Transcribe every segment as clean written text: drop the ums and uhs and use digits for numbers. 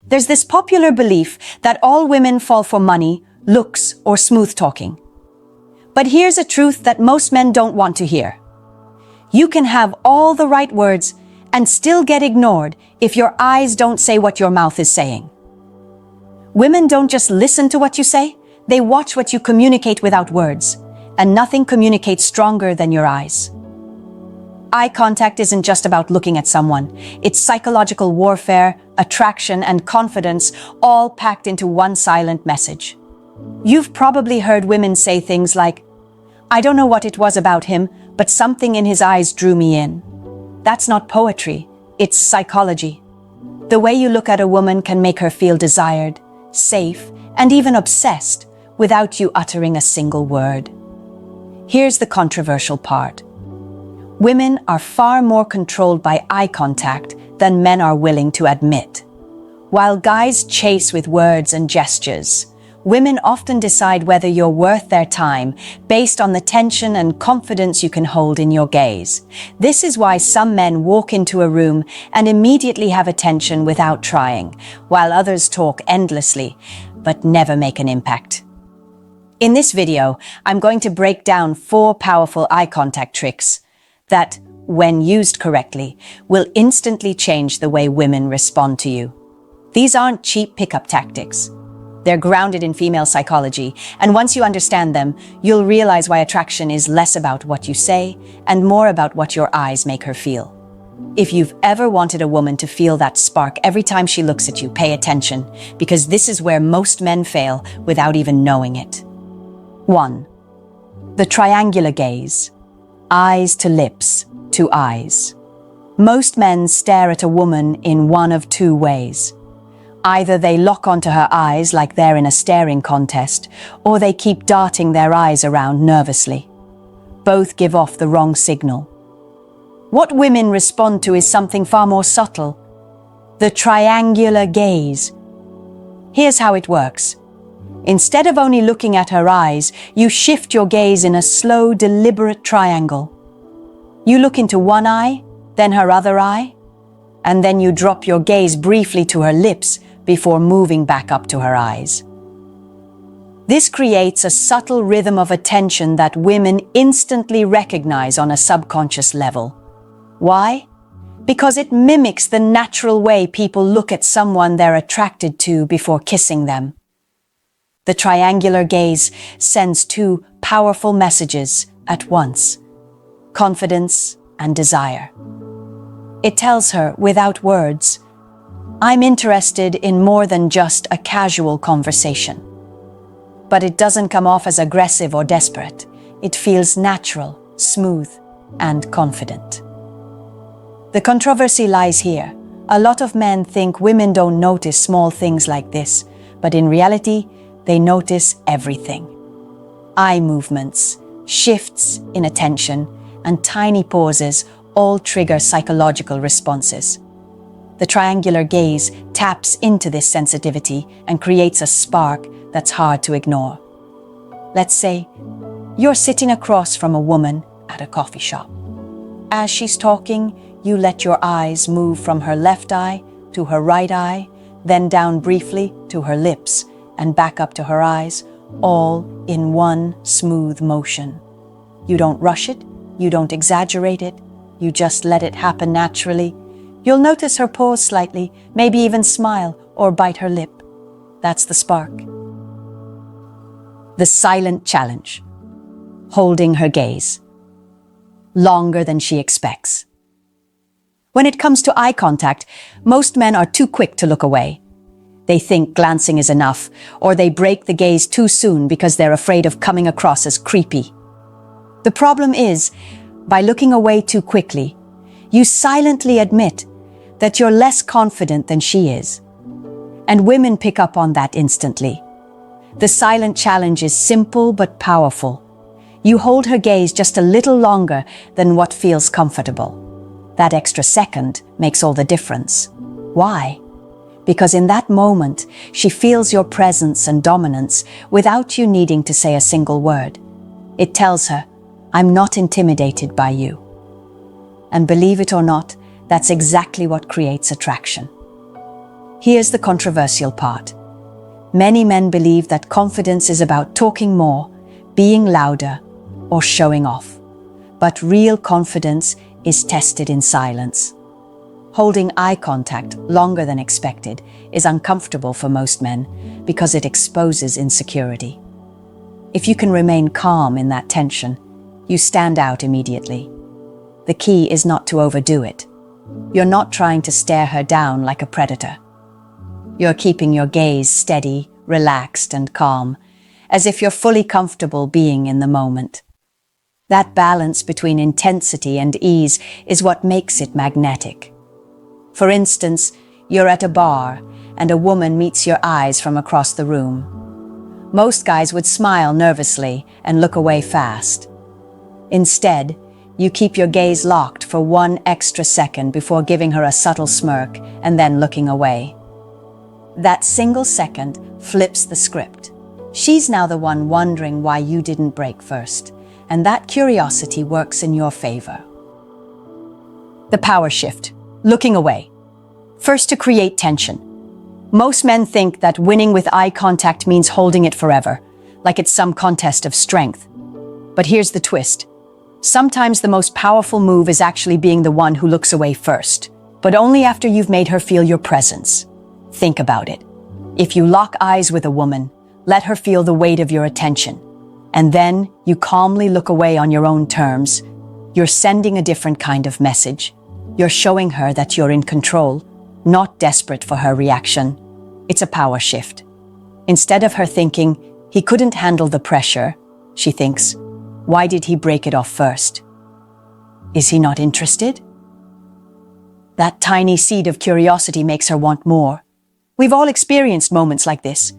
There's this popular belief that all women fall for money, looks, or smooth talking. But here's a truth that most men don't want to hear. You can have all the right words and still get ignored if your eyes don't say what your mouth is saying. Women don't just listen to what you say, they watch what you communicate without words, and nothing communicates stronger than your eyes. Eye contact isn't just about looking at someone. It's psychological warfare, attraction, and confidence, all packed into one silent message. You've probably heard women say things like, "I don't know what it was about him, but something in his eyes drew me in." That's not poetry, it's psychology. The way you look at a woman can make her feel desired, safe, and even obsessed without you uttering a single word. Here's the controversial part. Women are far more controlled by eye contact than men are willing to admit. While guys chase with words and gestures, women often decide whether you're worth their time based on the tension and confidence you can hold in your gaze. This is why some men walk into a room and immediately have attention without trying, while others talk endlessly but never make an impact. In this video, I'm going to break down 4 powerful eye contact tricks that, when used correctly, will instantly change the way women respond to you. These aren't cheap pickup tactics. They're grounded in female psychology, and once you understand them, you'll realize why attraction is less about what you say and more about what your eyes make her feel. If you've ever wanted a woman to feel that spark every time she looks at you, pay attention, because this is where most men fail without even knowing it. 1. The triangular gaze. Eyes to lips to eyes. Most men stare at a woman in one of 2 ways. Either they lock onto her eyes like they're in a staring contest, or they keep darting their eyes around nervously. Both give off the wrong signal. What women respond to is something far more subtle. The triangular gaze. Here's how it works. Instead of only looking at her eyes, you shift your gaze in a slow, deliberate triangle. You look into one eye, then her other eye, and then you drop your gaze briefly to her lips before moving back up to her eyes. This creates a subtle rhythm of attention that women instantly recognize on a subconscious level. Why? Because it mimics the natural way people look at someone they're attracted to before kissing them. The triangular gaze sends 2 powerful messages at once: confidence and desire. It tells her, without words, I'm interested in more than just a casual conversation. But it doesn't come off as aggressive or desperate. It feels natural, smooth, and confident. The controversy lies here. A lot of men think women don't notice small things like this, but in reality, they notice everything. Eye movements, shifts in attention, and tiny pauses all trigger psychological responses. The triangular gaze taps into this sensitivity and creates a spark that's hard to ignore. Let's say you're sitting across from a woman at a coffee shop. As she's talking, you let your eyes move from her left eye to her right eye, then down briefly to her lips, and back up to her eyes, all in one smooth motion. You don't rush it, you don't exaggerate it, you just let it happen naturally. You'll notice her pause slightly, maybe even smile or bite her lip. That's the spark. The silent challenge. Holding her gaze. Longer than she expects. When it comes to eye contact, most men are too quick to look away. They think glancing is enough, or they break the gaze too soon because they're afraid of coming across as creepy. The problem is, by looking away too quickly, you silently admit that you're less confident than she is. And women pick up on that instantly. The silent challenge is simple but powerful. You hold her gaze just a little longer than what feels comfortable. That extra second makes all the difference. Why? Because in that moment, she feels your presence and dominance without you needing to say a single word. It tells her, I'm not intimidated by you. And believe it or not, that's exactly what creates attraction. Here's the controversial part. Many men believe that confidence is about talking more, being louder, or showing off. But real confidence is tested in silence. Holding eye contact longer than expected is uncomfortable for most men because it exposes insecurity. If you can remain calm in that tension, you stand out immediately. The key is not to overdo it. You're not trying to stare her down like a predator. You're keeping your gaze steady, relaxed, and calm, as if you're fully comfortable being in the moment. That balance between intensity and ease is what makes it magnetic. For instance, you're at a bar and a woman meets your eyes from across the room. Most guys would smile nervously and look away fast. Instead, you keep your gaze locked for 1 extra second before giving her a subtle smirk and then looking away. That single second flips the script. She's now the one wondering why you didn't break first, and that curiosity works in your favor. The power shift. Looking away. First, to create tension. Most men think that winning with eye contact means holding it forever, like it's some contest of strength. But here's the twist. Sometimes the most powerful move is actually being the one who looks away first, but only after you've made her feel your presence. Think about it. If you lock eyes with a woman, let her feel the weight of your attention, and then you calmly look away on your own terms, you're sending a different kind of message. You're showing her that you're in control, not desperate for her reaction. It's a power shift. Instead of her thinking, he couldn't handle the pressure, she thinks, why did he break it off first? Is he not interested? That tiny seed of curiosity makes her want more. We've all experienced moments like this.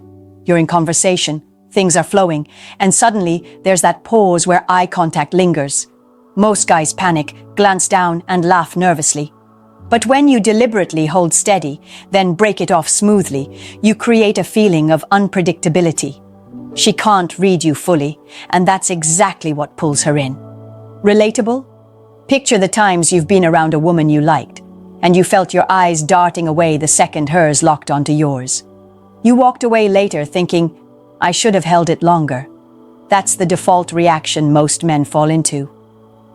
You're in conversation, things are flowing, and suddenly there's that pause where eye contact lingers. Most guys panic, glance down, and laugh nervously. But when you deliberately hold steady, then break it off smoothly, you create a feeling of unpredictability. She can't read you fully, and that's exactly what pulls her in. Relatable? Picture the times you've been around a woman you liked, and you felt your eyes darting away the second hers locked onto yours. You walked away later thinking, I should have held it longer. That's the default reaction most men fall into.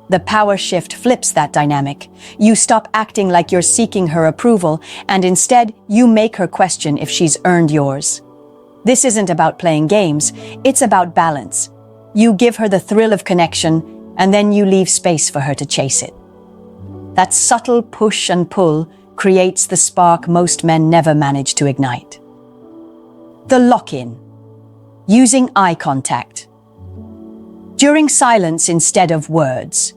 The power shift flips that dynamic. You stop acting like you're seeking her approval, and instead you make her question if she's earned yours. This isn't about playing games, it's about balance. You give her the thrill of connection, and then you leave space for her to chase it. That subtle push and pull creates the spark most men never manage to ignite. The lock-in. Using eye contact. During silence instead of words.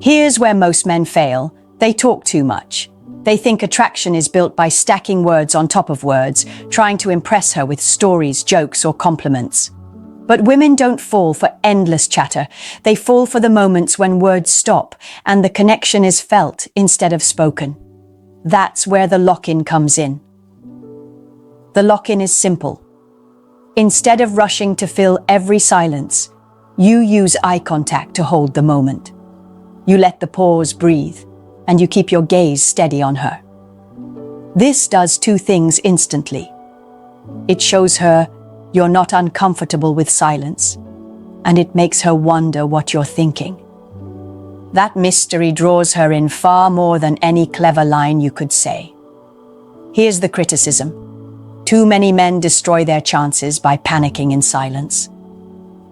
Here's where most men fail. They talk too much. They think attraction is built by stacking words on top of words, trying to impress her with stories, jokes, or compliments. But women don't fall for endless chatter. They fall for the moments when words stop and the connection is felt instead of spoken. That's where the lock-in comes in. The lock-in is simple. Instead of rushing to fill every silence, you use eye contact to hold the moment. You let the pause breathe, and you keep your gaze steady on her. This does two things instantly. It shows her you're not uncomfortable with silence, and it makes her wonder what you're thinking. That mystery draws her in far more than any clever line you could say. Here's the criticism. Too many men destroy their chances by panicking in silence.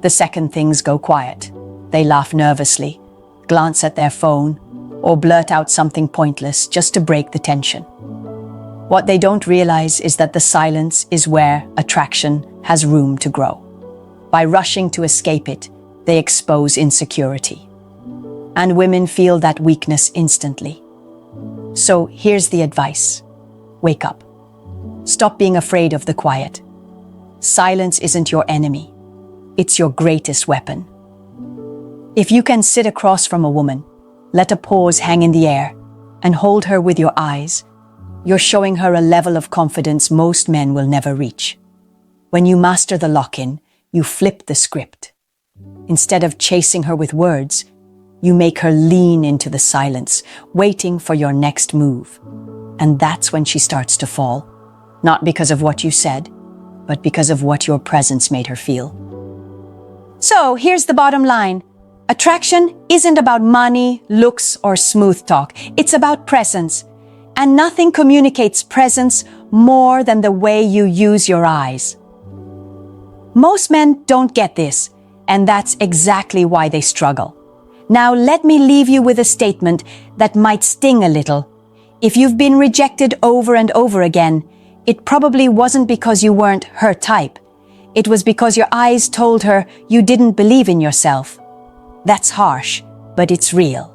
The second things go quiet. They laugh nervously, glance at their phone, or blurt out something pointless just to break the tension. What they don't realize is that the silence is where attraction has room to grow. By rushing to escape it, they expose insecurity. And women feel that weakness instantly. So here's the advice. Wake up. Stop being afraid of the quiet. Silence isn't your enemy. It's your greatest weapon. If you can sit across from a woman, let a pause hang in the air, and hold her with your eyes, you're showing her a level of confidence most men will never reach. When you master the lock-in, you flip the script. Instead of chasing her with words, you make her lean into the silence, waiting for your next move. And that's when she starts to fall. Not because of what you said, but because of what your presence made her feel. So here's the bottom line. Attraction isn't about money, looks, or smooth talk. It's about presence. And nothing communicates presence more than the way you use your eyes. Most men don't get this, and that's exactly why they struggle. Now let me leave you with a statement that might sting a little. If you've been rejected over and over again, it probably wasn't because you weren't her type. It was because your eyes told her you didn't believe in yourself. That's harsh, but it's real.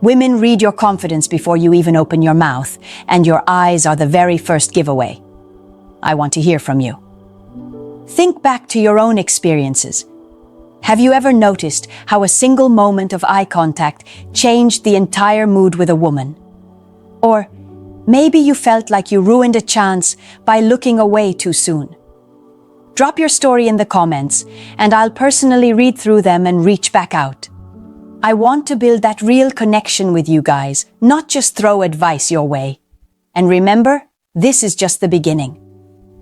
Women read your confidence before you even open your mouth, and your eyes are the very first giveaway. I want to hear from you. Think back to your own experiences. Have you ever noticed how a single moment of eye contact changed the entire mood with a woman? Or maybe you felt like you ruined a chance by looking away too soon. Drop your story in the comments, and I'll personally read through them and reach back out. I want to build that real connection with you guys, not just throw advice your way. And remember, this is just the beginning.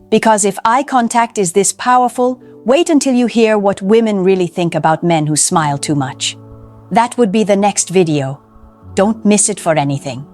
Because if eye contact is this powerful, wait until you hear what women really think about men who smile too much. That would be the next video. Don't miss it for anything.